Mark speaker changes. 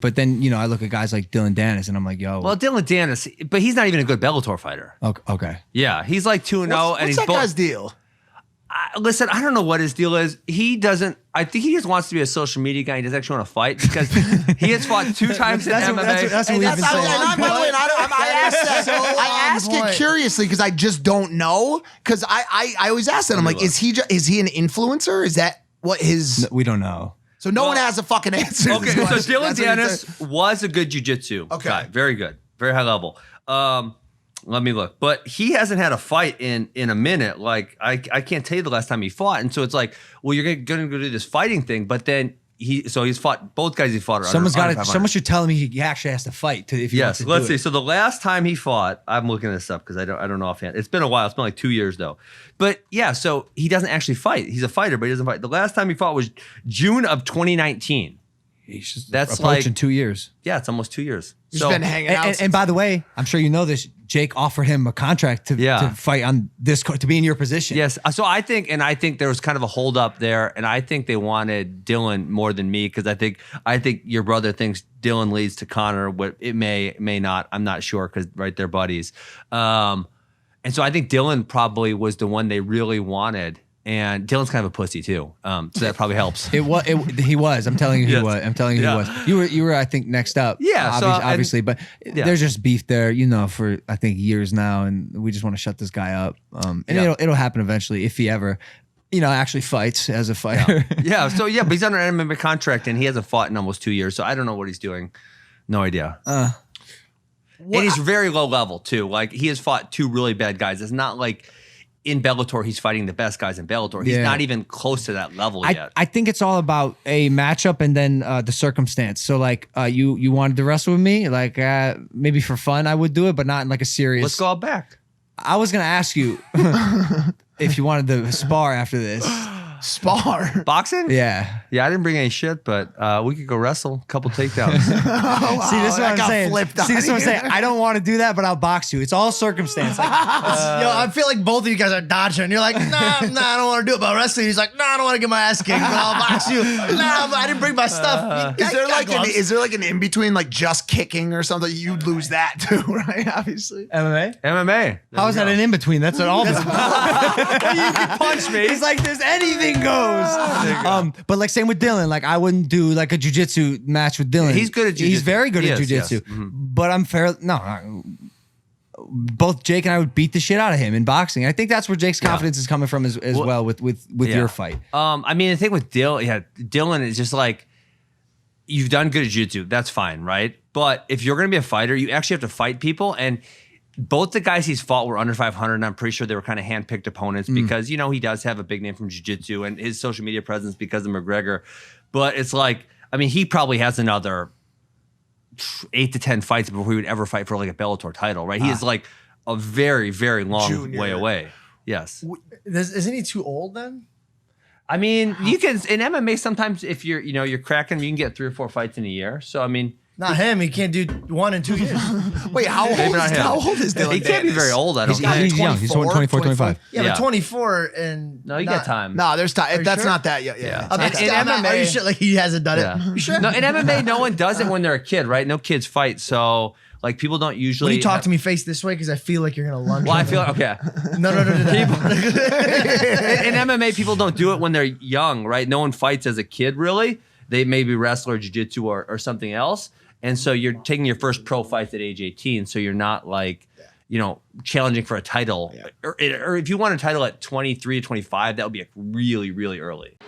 Speaker 1: But then, I look at guys like Dillon Danis and I'm like, yo.
Speaker 2: Well, Dillon Danis, but he's not even a good Bellator fighter.
Speaker 1: Okay.
Speaker 2: Yeah, he's like 2-0. And
Speaker 3: What's
Speaker 2: he's
Speaker 3: that guy's deal?
Speaker 2: Listen, I don't know what his deal is. I think he just wants to be a social media guy. He doesn't actually want to fight because he has fought 2 times in MMA.
Speaker 1: That's what we've been saying.
Speaker 3: I ask it curiously because I just don't know. Because I always ask that. I'm like, is he an influencer? Is that what his?
Speaker 1: We don't know.
Speaker 3: So no one has a fucking answer.
Speaker 2: Okay, so Dillon Danis was a good jiu-jitsu guy. Very good. Very high level. Let me look. But he hasn't had a fight in a minute. Like, I can't tell you the last time he fought. And so it's like, well, you're going to go do this fighting thing. But then he's fought, both guys he fought are
Speaker 1: someone should tell him he actually has to fight if he wants to
Speaker 2: let's
Speaker 1: do
Speaker 2: see.
Speaker 1: it.
Speaker 2: So the last time he fought, I'm looking this up because I don't know offhand. It's been a while. It's been like 2 years though. But yeah, so he doesn't actually fight. He's a fighter, but he doesn't fight. The last time he fought was June of 2019.
Speaker 1: That's approaching 2 years.
Speaker 2: Yeah, it's almost 2 years.
Speaker 3: He's been hanging out.
Speaker 1: And by the way, I'm sure you know this. Jake offered him a contract to fight on this to be in your position.
Speaker 2: Yes. So I think there was kind of a hold up there, and I think they wanted Dillon more than me because I think your brother thinks Dillon leads to Connor. What it may not. I'm not sure because they're buddies. And so I think Dillon probably was the one they really wanted. And Dillon's kind of a pussy too, so that probably helps.
Speaker 1: He was. I'm telling you, he was. I'm telling you, he was. You were. I think next up.
Speaker 2: Yeah,
Speaker 1: obviously, but there's just beef there, for I think years now, and we just want to shut this guy up. And it'll happen eventually if he ever, actually fights as a fighter.
Speaker 2: Yeah. So but he's under an MMA contract, and he hasn't fought in almost 2 years. So I don't know what he's doing. No idea. And he's very low level too. Like he has fought 2 really bad guys. It's not like. In Bellator, he's fighting the best guys in Bellator. He's not even close to that level yet.
Speaker 1: I think it's all about a matchup and then the circumstance. So like you wanted to wrestle with me, like maybe for fun I would do it, but not in like a serious.
Speaker 2: Let's go out back.
Speaker 1: I was gonna ask you if you wanted to spar after this.
Speaker 3: Spar?
Speaker 2: Boxing?
Speaker 1: Yeah.
Speaker 2: Yeah, I didn't bring any shit, but we could go wrestle. A couple takedowns.
Speaker 1: See, this is what I'm saying. See, this is what I'm saying. I don't want to do that, but I'll box you. It's all circumstance. Like,
Speaker 4: I feel like both of you guys are dodging. And you're like, nah, I don't want to do it. But wrestling, he's like, nah, I don't want to get my ass kicked, but I'll box you. Nah, I didn't bring my stuff.
Speaker 3: Is there like an in between, like just kicking or something? You'd lose that too, right? Obviously.
Speaker 2: MMA.
Speaker 1: How is that an in between? That's an all.
Speaker 2: You can punch me.
Speaker 1: He's like, there's anything goes. But like same with Dillon, like I wouldn't do like a jiu-jitsu match with Dillon.
Speaker 2: He's good at jiu-jitsu.
Speaker 1: He's very good at jiu-jitsu.
Speaker 2: Yes. Mm-hmm.
Speaker 1: But I'm fair. No, both Jake and I would beat the shit out of him in boxing. I think that's where Jake's confidence is coming from as well with your fight.
Speaker 2: I mean, the thing with Dillon is just like you've done good at jiu-jitsu. That's fine, right? But if you're going to be a fighter, you actually have to fight people. And both the guys he's fought were under 500, and I'm pretty sure they were kind of hand-picked opponents because, he does have a big name from jiu-jitsu and his social media presence because of McGregor. But it's like, I mean, he probably has another 8 to 10 fights before he would ever fight for like a Bellator title, right? He is like a very, very long way away. Yes.
Speaker 4: Isn't he too old then?
Speaker 2: I mean, you can, in MMA, sometimes if you're cracking, you can get 3 or 4 fights in a year. So, I mean,
Speaker 4: not him. He can't do 1 in 2 years.
Speaker 3: Wait, how old is Dillon?
Speaker 2: He can't be very old. I don't think.
Speaker 1: He's young. He's 24, 25.
Speaker 4: Yeah, but 24 and
Speaker 2: no, you got time.
Speaker 3: No, there's time. That's
Speaker 4: sure?
Speaker 3: Not that yet. Yeah.
Speaker 2: In MMA,
Speaker 4: are you sure? Like he hasn't done it. You sure?
Speaker 2: No, in MMA, no one does it when they're a kid, right? No kids fight, so like people don't usually.
Speaker 4: Will you talk to me face this way because I feel like you're gonna lunge.
Speaker 2: Well, I feel like, okay.
Speaker 4: No.
Speaker 2: In MMA, people don't do it when they're young, right? No one fights as a kid, really. They maybe wrestle or jiu-jitsu or something else. And so you're taking your first pro fight at age 18, so you're not like, challenging for a title. Yeah. Or if you want a title at 23 to 25, that would be really, really early.